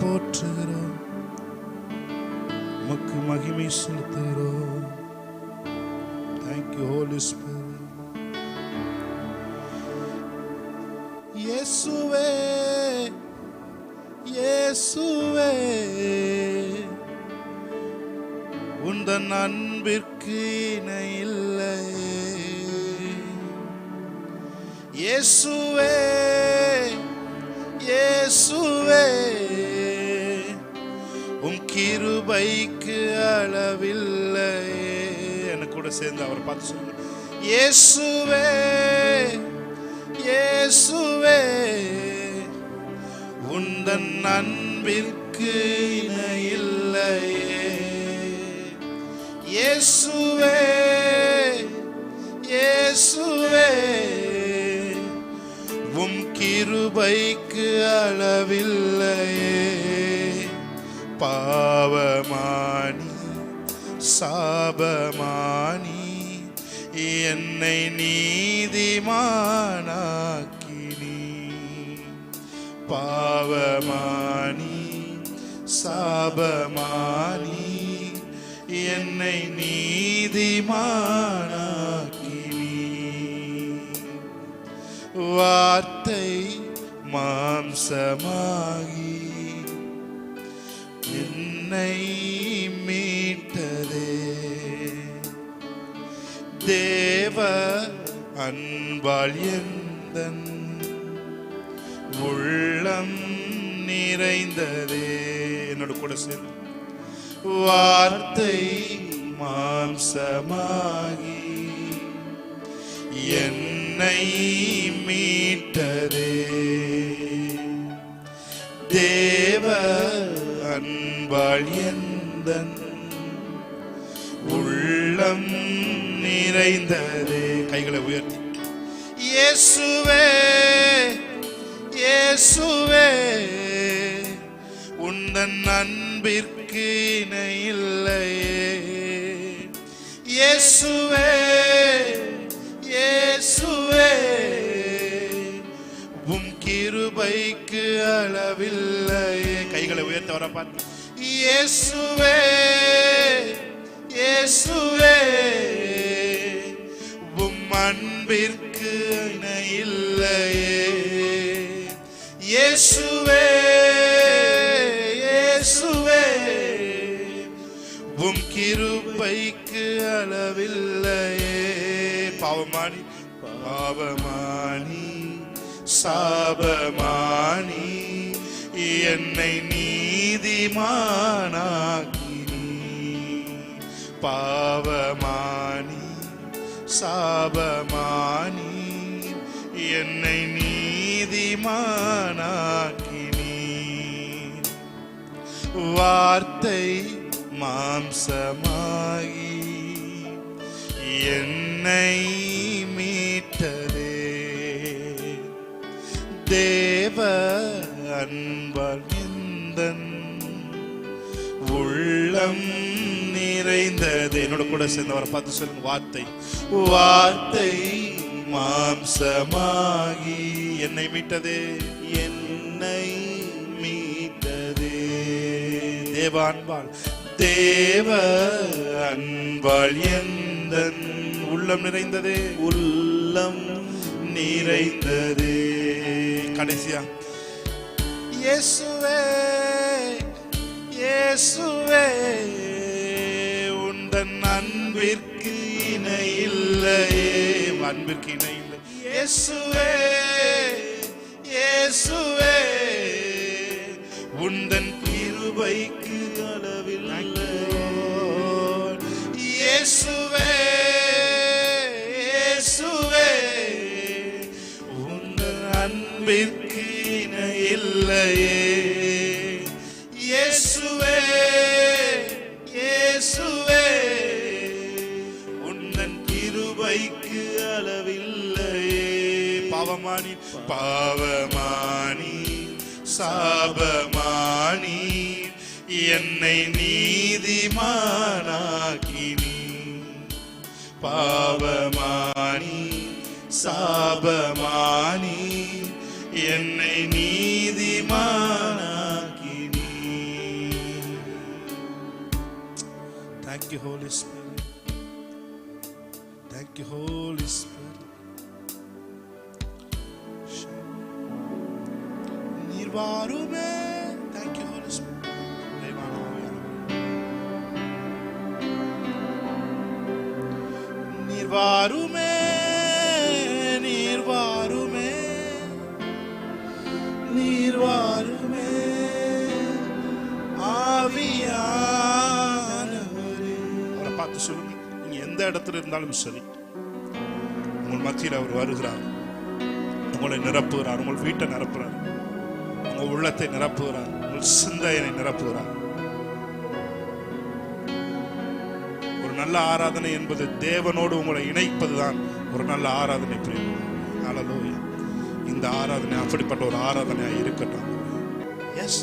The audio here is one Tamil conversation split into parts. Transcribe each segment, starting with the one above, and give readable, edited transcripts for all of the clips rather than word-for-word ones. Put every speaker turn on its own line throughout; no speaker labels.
போற்றுகிறோம், உமக்கு மகிமை செலுத்துகிறோம். Thank you Holy Spirit. இயேசுவே இயேசுவே உந்தன் அன்பிற்கு இணை இல்லையே. இயேசுவே இயேசுவே உம் கிருபைக்கு அளவில்லையே. எனக்கு கூட சேர்ந்து அவரை பார்த்து சொல்லுங்க. இயேசுவே இயேசுவே உந்தன் அன்பிற்கு இணை இல்லையே. இயேசுவே இயேசுவே உம் கிருபைக்கு அளவில்லையே. பாவமானி சாபமானி என்னை நீதிமானாக்கினி. பாவமானி சாபமானி என்னை நீதிமானாக்கினி. வார்த்தை மாம்சமாகி என்னை மீட்டதே. தேவ அன்பால் எந்தன் உள்ளம் நிறைந்ததே. என்னோட கூட சேர்ந்து வார்த்தை மாம்சமாகி என்னை மீட்டதே. தேவ அன்பால் எந்தன் உள்ளம் நிறைந்ததே. கைகளை உயர்த்தி இயேசுவே இயேசுவே உந்தன் அன்பிற்கு இணை இல்லையே. இயேசுவே இயேசுவே உம் கிருபைக்கு அளவில்லையே. கைகளை உயர்த்த வர பார்த்து இயேசுவே இயேசுவே உம் அன்பிற்கு இணை இல்லையே. இயேசுவே இயேசுவே உம் கிருபைக்கு அளவில்லையே. பாவமானி பாவமானி சாபமானி என்னை நீதிமானாக்கினி. பாவமானி சாபமானி என்னை நீதிமானாக்கினி. வார்த்தை மாம்சமாகி என்னை மீட்டதே. தேவ அன்பால் எந்தன் உள்ளம் நிறைந்தது. என்னோட கூட சேர்ந்தவரை பார்த்து சொல்லுங்க. வார்த்தை வார்த்தை மாம்சமாகி என்னை மீட்டதே. என்னை மீட்டதே. தேவ அன்பால் தேவ அன்பால் எந்தன் உள்ளம் நிறைந்ததே. உள்ளம் நிறைந்ததே. கடைசியா இயேசுவே இயேசுவே உந்தன் அன்பிற்கு இணை இல்லையே. அன்பிற்கு இணை இல்லை. இயேசுவே இயேசுவே உந்தன் கிருபைக்கு அளவில்லை. இயேசுவே இயேசுவே உந்தன் அன்பிற்கு இணை இல்லையே. இயேசுவே இயேசுவே உந்தன் கிருபைக்கு அளவில்லையே. பாவமானி பாவமானி சாபமானி என்னை நீதிமானாக்கினி. பாவமானி சாபமானி என்னை நீதிமானாக்கினி. you, Holy Spirit. Thank you, Holy Spirit. நீர் வாருமே. Thank you, Holy Spirit. நீர் வாருமே, நீர் வாருமே, நீர் வாருமே, ஆவியானவரே. அவரை பார்த்து சொல்லுங்க, நீங்க எந்த இடத்துல இருந்தாலும் சரி, உங்கள் மத்தியில் அவர் வருகிறார், உங்களை நிரப்புகிறார், உங்கள் வீட்டை நிரப்புகிறார், உங்கள் உள்ளத்தை நிரப்புகிறார், உங்கள் சிந்தையை நிரப்புகிறார். ஒரு நல்ல ஆராதனை என்பது தேவனோடு உங்களை இணைப்பதுதான் ஒரு நல்ல ஆராதனை. ஹல்லேலூயா. இந்த ஆராதனை அப்படிப்பட்ட ஒரு ஆராதனையாக இருக்கட்டும். எஸ்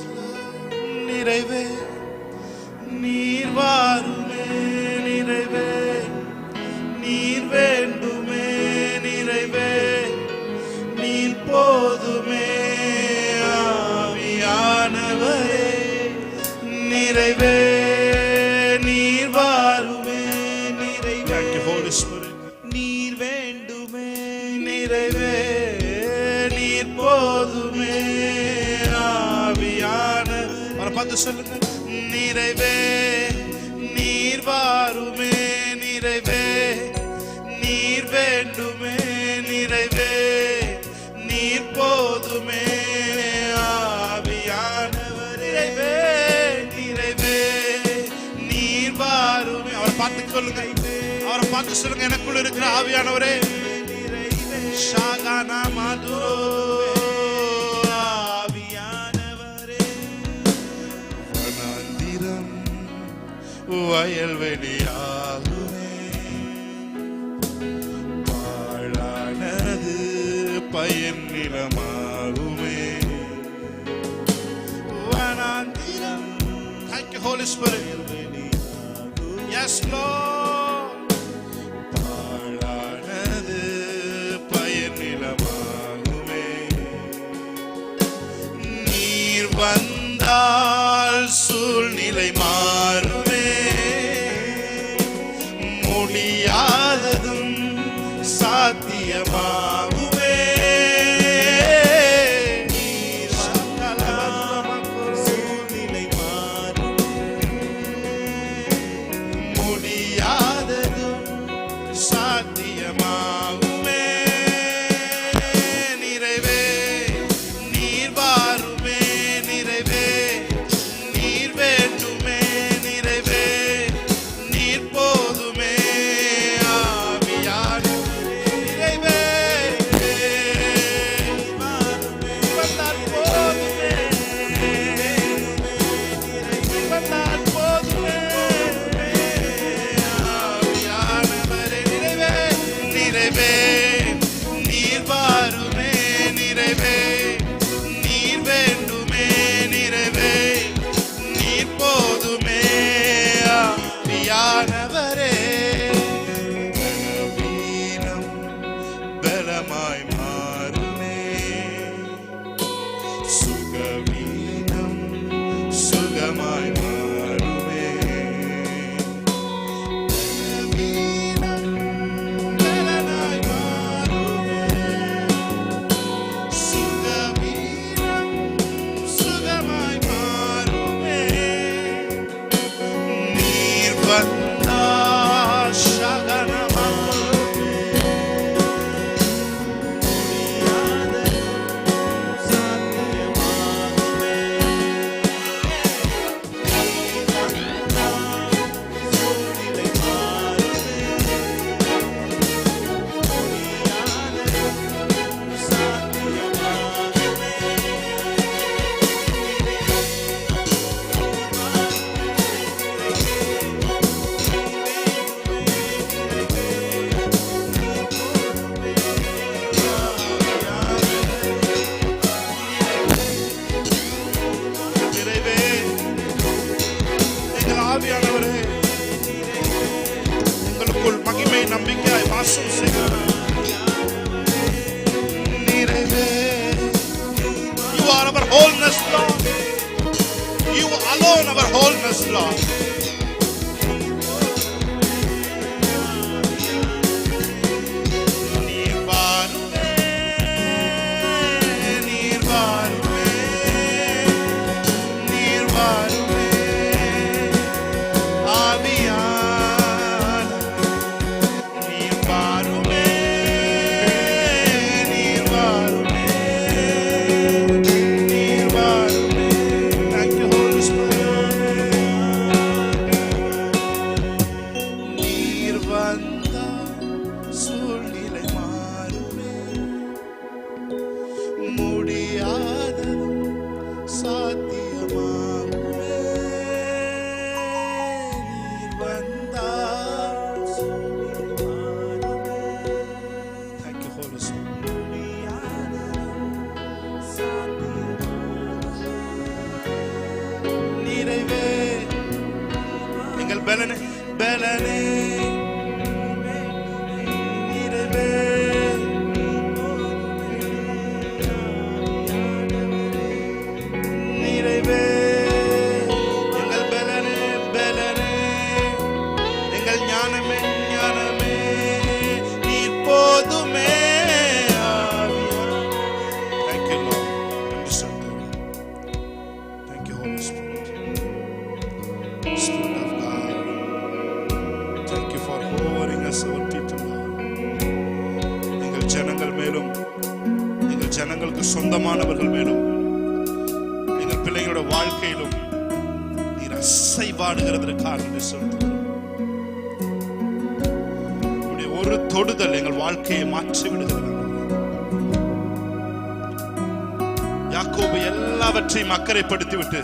நிறைவே, நீர் வாருமே, நிறைவே, நீர் வேண்டுமே, நிறைவே, நீர் போதுமே, ஆவியானவரே, நிறைவே, நீர் வாருமே, நிறைவே, Holy Spirit, நீர் வேண்டுமே, நிறைவே, நீர் போதுமே, ஆவியானவரே. அவரை பார்த்து சொல்லுங்க, நிறைவே, நீர் வாருமே, நிறைவே, நீர் வேண்டுமே, நிறைவே, நீர் போதுமே, ஆவியானவரே, நிறைவே, நிறைவே, நீர் வாருமே. அவரை பார்த்து சொல்லுங்க, அவரை பார்த்து சொல்லுங்க, எனக்குள்ள இருக்கிற ஆவியானவரே, ஷாகானா மாதுரோ, ஆவியானவரே, வனாந்திரம் வயல்வெளியாகுமே, பாழானது பயன் நிலமாகுமே, வனாந்திரம். Thank you, Holy Spirit. Yes, Lord. பாழானது பயன் நிலமாகுமே, நீர் வந்தால் சூழ்நிலை மாறுமே, முடியாததும் சாத்தியமாகுமே, நீர் வந்தால் சூழ்நிலை மாறுமே, முடியாததும் சாத்தியமாகுமே, நிறைவே, நீர் வாருமே, நிறைவே, நீர் வேண்டுமே, நிறைவே, நீர் போதுமே, ஆவியானவரே, நிறைவே, வந்தால் போதுமே, வந்தால் போதுமே, ஆவியானவரே, நிறைவே, நிறைவே, நீர் வாருமே, நிறைவே, நீர் வேண்டுமே, நிறைவே, நீர் போதுமே, ஆவியானவரே, பலவீனம் பலமாய் மாறுமே, சுகவீனம் சுகமாய் மாறுமே, பலவீனம் பலமாய் மாறுமே, சுகவீனம் சுகமாய் மாறுமே, நீர் வந்தால் சகலமாகுமே, முடியாததும் சாத்தியமாகுமே, நீர் வந்தால் சூழ்நிலை மாறுமே, முடியாததும் சாத்தியமாகுமே, நிறைவே, எங்கள் ஆவியானவரே, எங்களுக்குள் மகிமை நம்பிக்கையாய் வாசம் செய்கிறார். நிறைவே, you are our wholeness, Lord. You alone our wholeness, Lord. எங்கள் பலனே பலனே நிறைவே நிறைவே எங்கள் பலனே பலனே எங்கள் ஞானமே ஞானமே நீர் போதுமே. Thank you Lord. Thank you Holy Spirit. Spirit of God. Thank you for hovering us our people Lord. எங்கள் ஜனங்கள் மேலும் எங்கள் ஜனங்களுக்கு சொந்தமானவர்கள் மேலும் எங்கள் பிள்ளைகளோட வாழ்க்கையிலும் நீர் அசைவாடுகிறதற்காக சொல்கிறோம். ஒரு தொடுதல் எங்கள் வாழ்க்கையை மாற்றி விடுகிறது. யாக்கோபு எல்லாவற்றையும் அக்கறைப்படுத்தி விட்டு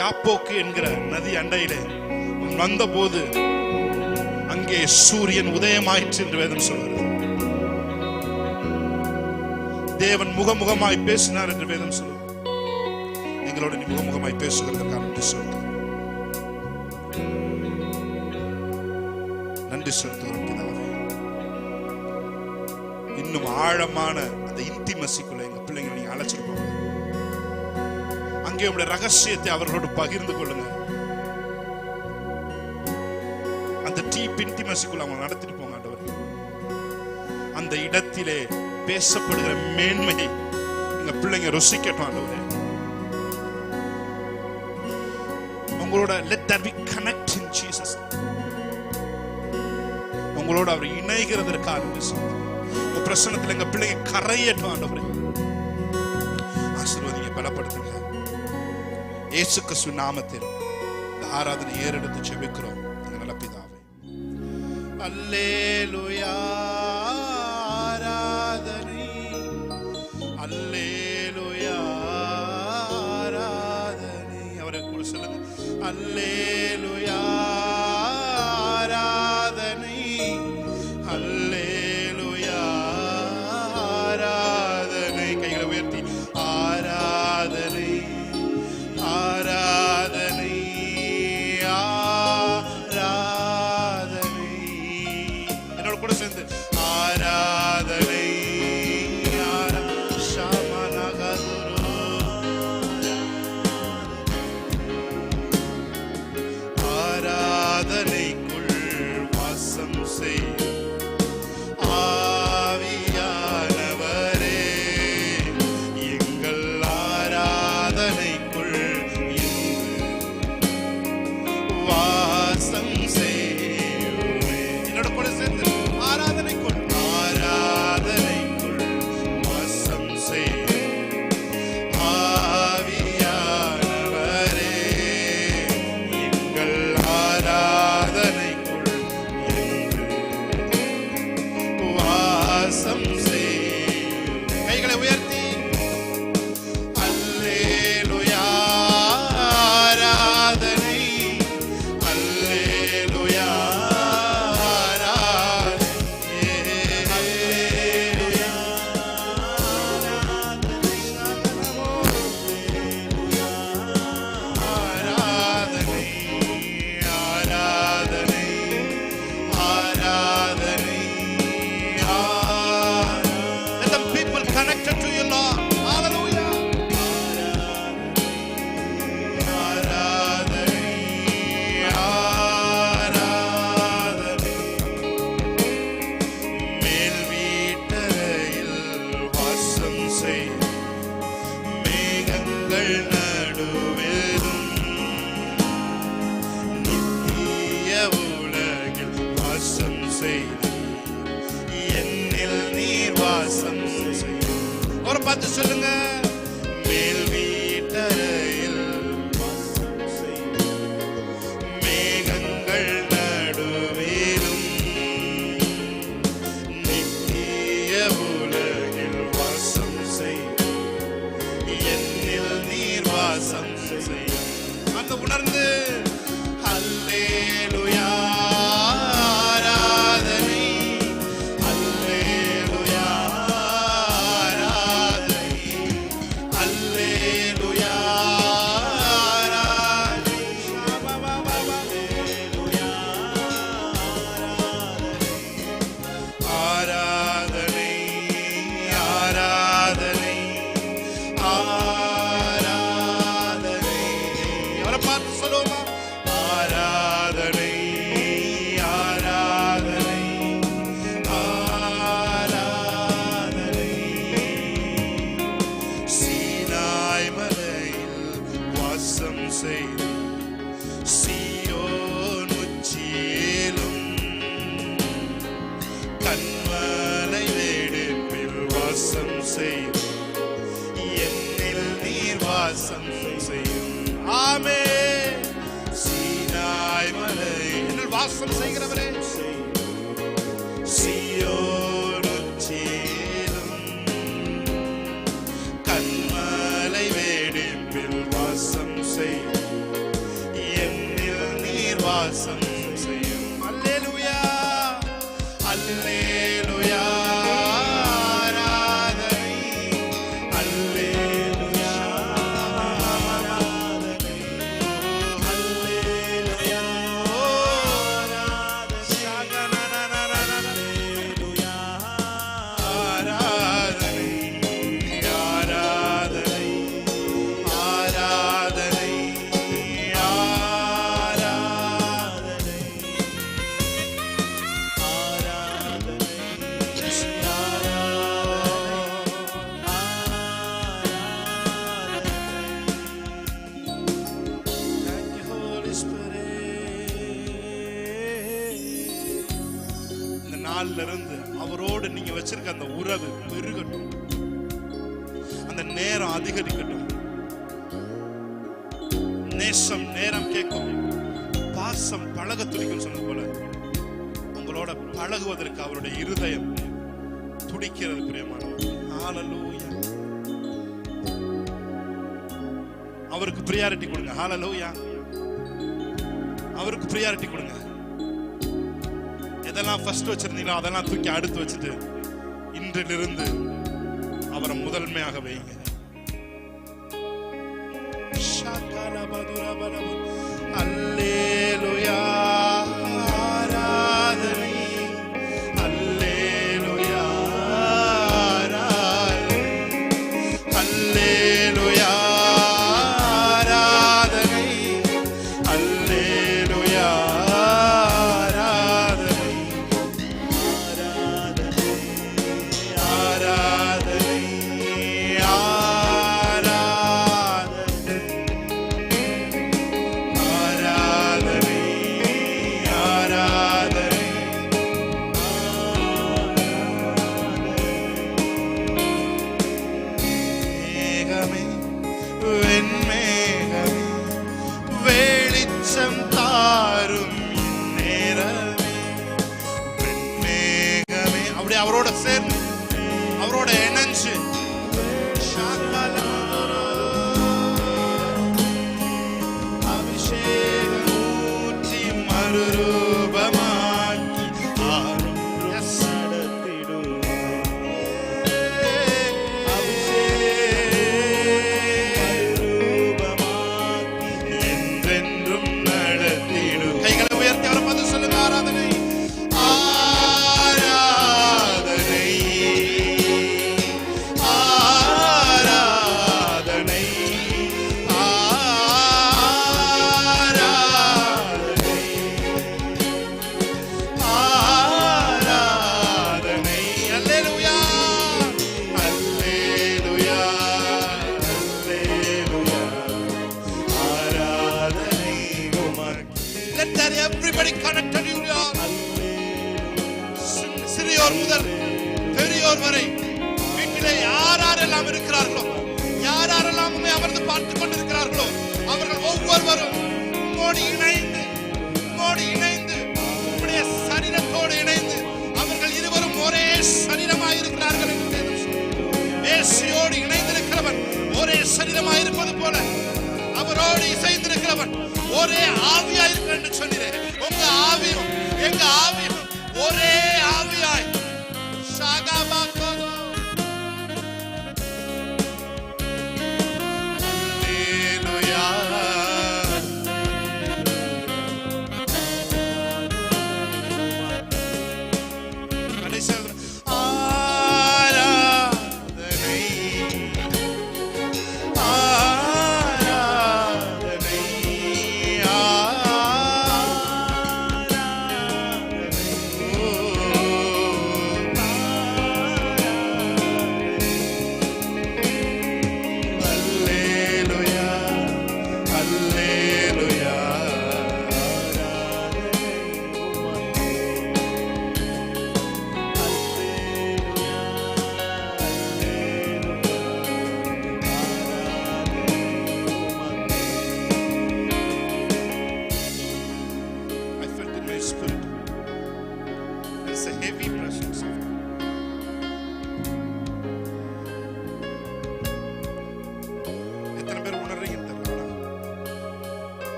யாப்போக்கு என்கிற நதி அண்டையிலே வந்த போது அங்கே சூரியன் உதயமாயிற்று என்று வேதம் சொல்கிறது. தேவன் முகமுகமாய் பேசினார் என்று வேதம் சொல்கிறது. எங்களோட நீ முகமுகமாய் பேசுகிறதற்காக சொல்கிறோம். நன்றி செலுத்துகிறோம் பிதாவே. இன்னும் ஆழமான அந்த இன்டிமசிக்குள்ள எங்க பிள்ளைங்களை நீங்க அழைச்சிட்டு போங்க. அங்கே உங்களுடைய ரகசியத்தை அவர்களோடு பகிர்ந்து கொள்ளுங்க. அந்த டீப் இன்டிமசிக்குள்ள அவங்க நடத்திட்டு போங்க ஆண்டவரே. அந்த இடத்திலே பேசப்படுகிற மேன்மையை எங்க பிள்ளைங்க ருசிக்கட்டும் ஆண்டவரே. உங்களோட let there be connect in Jesus. உங்களோட அவர் இணைகிறதற்காக உங்க பிரசன்னத்தில் எங்க பிள்ளைங்க கரையட்டும் ஆண்டவரே. ஆசீர்வதிங்க, பலப்படுத்துங்க. இயேசு கிறிஸ்துவின் நாமத்தில் இந்த ஆராதனை ஏறெடுத்து ஜெபிக்கிறோம் எங்கள் நல்ல பிதாவே. அல்லேலூயா. ஆராதனை அல்லேலூயா. ஆராதனை அவரை கூட சொல்லுங்க. அல்லேலூயா. ஆராதனை அல்லேலூயா. ஆராதனை கைகளை உயர்த்தி ஆராதனை ஆராதனை ஆராதனை என்னோட கூட சேர்ந்து ஆராதனை ஆராதனைக்குள் வாசம் செய் ஆவியானவரே. எங்கள் ஆராதனைக்குள் வாசம் செய்யுமே. என்னோட கூட சேர்ந்து ஆராதனைக்குள் ஆராதனைக்குள் வாசம் செய் ஆவியானவரே. எங்கள் ஆராதனைக்குள் வாசம் செய். கைகளை உயர்த்தி அல்லேலூயா. ஆராதனை அல்லேலூயா. ஆராதனை அல்லேலூயா. ஆராதனை ஆராதனை ஆராதனை. Let the people connected to you, Lord. Hallelujah. ஆராதனை ஆராதனை. மேல் வீட்டறையில் வாசம் செய் மேகங்கள் நடுவிலும் நித்திய உலகில் வாசம் செய் என்னில் நீர் வாசம் செய். அவரை பார்த்து சொல்லுங்க. மேல் வீட்டறையில் வாசம் செய் மேகங்கள் நடுவிலும் நித்திய உலகில் வாசம் செய் என்னில் நீர் வாசம் செய். அந்த உணர்ந்து அல்லேலூயா. ஆராதனை அல்லேலூயா. ஆராதனை அல்லேலூயா. ஆராதனை சீனாய் மலையில் வாசம் செய்து சீயோன் உச்சியிலும் கன்மலை வெடிப்பில் வாசம் செய்து என்னில் நீர் வாசம் செய்யும். ஆமே. சீனாய் மலை என்னில் வாசம் செய்கிறவரே, சீயோன் உச்சியிலும் கன்மலை வெடிப்பில் வாசம் செய்யும் என்னில் நீர் வாசம் செய்யும். அல்லேலூயா அல்லேலூயா. இருந்து அவரோடு நீங்க வச்சிருக்க அந்த உறவு பெருகட்டும், அந்த நேரம் அதிகரிக்கட்டும். நேசம் நேரம் கேட்கும், பாசம் பழக துடிக்கும் சொன்னது போல உங்களோட பழகுவதற்கு அவருடைய இருதயம் துடிக்கிறது. பிரியமானவர், ஹல்லேலூயா. அவருக்கு பிரியாரிட்டி கொடுங்க. ஹல்லேலூயா. அவருக்கு பிரியாரிட்டி கொடுங்க. எதெல்லாம் ஃபர்ஸ்ட் வச்சிருந்தீங்களோ அதெல்லாம் தூக்கி அடுத்து வச்சுட்டு இன்றிலிருந்து அவரை முதன்மையாக வைங்க. அல்லேலூயா. ஆராதனை அல்லேலூயா. அல்லேலூயா. ஆராதனை அல்லேலூயா. வெளிச்சம் தாரும் நேரமே வெண்மேகமே. அப்படியே அவரோட சேர்ந்து அவரோட இணைஞ்சு அபிஷேகம் ஊற்றி மறுரூபமாக்கி everybody connected you Lord. சிறியோர் முதல் பெரியோர் வரை வீட்டிலே யாரெல்லாம் இருக்கிறார்களோ, யாரெல்லாம் உம்மை அமர்ந்து பார்த்துக் கொண்டிருக்கிறார்களோ அவர்கள் ஒவ்வொருவரும் உம்மோடு இணைந்து உம்முடைய சரீரத்தோடு இணைந்து அவர்கள் இருவரும் ஒரே சரீரமாய் இருக்கிறார்கள் என்று வேதம் சொல்கிறது. வேசியோடு இணைந்திருக்கிறவன் ஒரே சரீரமாய் இருப்பது போல அவரோடு இசைந்திருக்கிறவன் ஒரே ஆவியாய் இருக்கிற என்று சொன்னீரே. உங்க ஆவியும் எங்க ஆவியும் ஒரே ஆவியாய்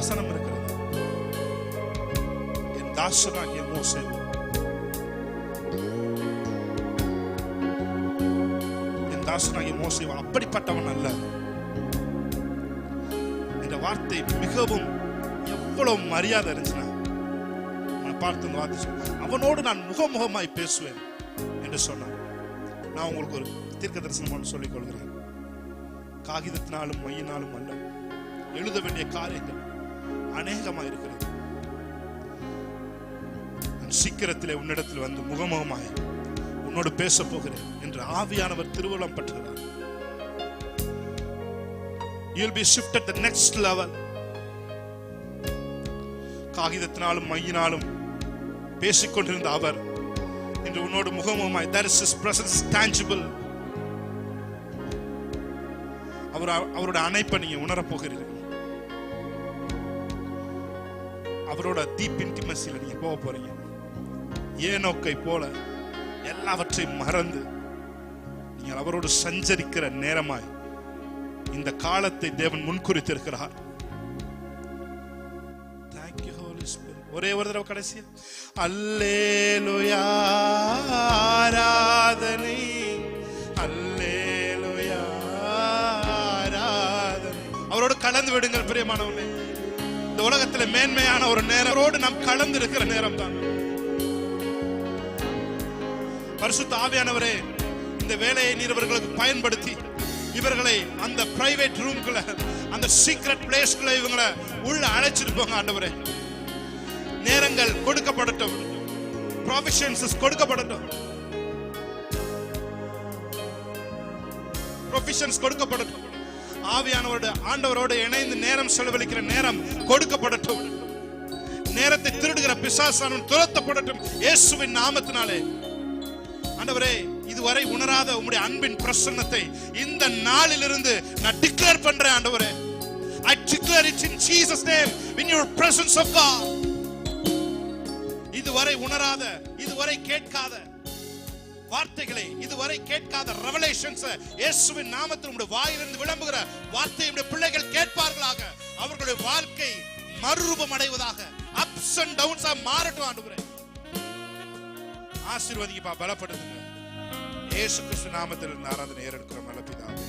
வசனம் இருக்கிறது. என் தாசனாகிய மோசே, என் தாசனாகிய மோசே அப்படிப்பட்டவன் அல்ல. இந்த வார்த்தை மிகவும் எவ்வளவு மரியாதை இருந்துச்சுன்னா, பார்த்து இந்த வார்த்தை அவனோடு நான் முகமுகமாய் பேசுவேன் என்று சொன்னான். நான் உங்களுக்கு ஒரு தீர்க்க தரிசனம் சொல்லிக் கொள்கிறேன். காகிதத்தினாலும் மையினாலும் அல்ல, எழுத வேண்டிய காரியங்கள் அநேகமாக இருக்கிறது. நான் சீக்கிரத்திலே உன்னிடத்தில் வந்து முகமுகமாய் உன்னோடு பேச போகிறேன் என்று ஆவியானவர் திருவுளம் பற்றுகிறார். You will be shifted the next level. காகிதத்தினாலும் மையினாலும் பேசிக்கொண்டிருந்த அவர் இன்று உன்னோடு முகமுகமாய், that is his presence is tangible. அவரோட அணைப்பை நீங்க உணரப் போகிறீர்கள். அவரோட டீப் இன்டிமசில நீங்க போக போறீங்க. ஏனோக்கை போல எல்லாவற்றையும் மறந்து நீங்கள் அவரோடு சஞ்சரிக்கிற நேரமாய் இந்த காலத்தை தேவன் முன்குறித்திருக்கிறார். Thank you Holy Spirit. ஒரே ஒரு தடவை கடைசியா அல்லேலூயா ஆராதனை, அல்லேலூயா ஆராதனை. அவரோடு கலந்து விடுங்கள் பிரியமானவர்களே. இந்த உலகத்தில் மேன்மையான ஒரு நேரம் அவரோடு நாம் கலந்து இருக்கிற நேரம் தான். பரிசுத்த ஆவியானவரே, இந்த வேலையை நீர் இவர்களுக்கு பயன்படுத்தி இவர்களை அந்த பிரைவேட் ரூம்குள்ள, அந்த சீக்ரெட் பிளேஸ்குள்ள இவங்களை உள்ள அழைச்சிட்டு போங்க ஆண்டவரே. நேரங்கள் கொடுக்கப்படட்டும், ப்ரொவிஷன்ஸ் கொடுக்கப்படட்டும், ப்ரொவிஷன்ஸ் கொடுக்கப்படட்டும். ஆவியானவரோட ஆண்டவரோடு இணைந்து நேரம் செலவழிக்கிற நேரம் கொடுக்கப்படட்டும். நேரத்தை திருடுகிற பிசாசானவன் துரத்தப்படட்டும் இயேசுவின் நாமத்தினாலே. ஆண்டவரே, இதுவரை உணராத உம்முடைய அன்பின் பிரசன்னத்தை இந்த நாளிலிருந்து நான் டிக்ளேர் பண்றேன் ஆண்டவரே. I declare it in Jesus name in your presence of God. இதுவரை உணராத, இதுவரை கேட்காத வார்த்தைகளை, இதுவரை கேட்காத ரெவலேஷன்ஸ் இயேசுவின் நாமத்தில் உம்முடைய வாயிலிருந்து விளம்புகிற வார்த்தையை உம்முடைய பிள்ளைகள் கேட்பார்களாக. அவர்களுடைய வாழ்க்கை மறுரூபம் அடைவதாக, அப்ஸ் அண்ட் டவுன்ஸ் மாறட்டும் ஆண்டவரே. ஆசீர்வதிங்கப்பா, பலப்படுத்துங்க. இயேசு கிறிஸ்து நாமத்தில் ஆராதனை ஏறெடுக்கிறோம் நல்ல பிதாவே.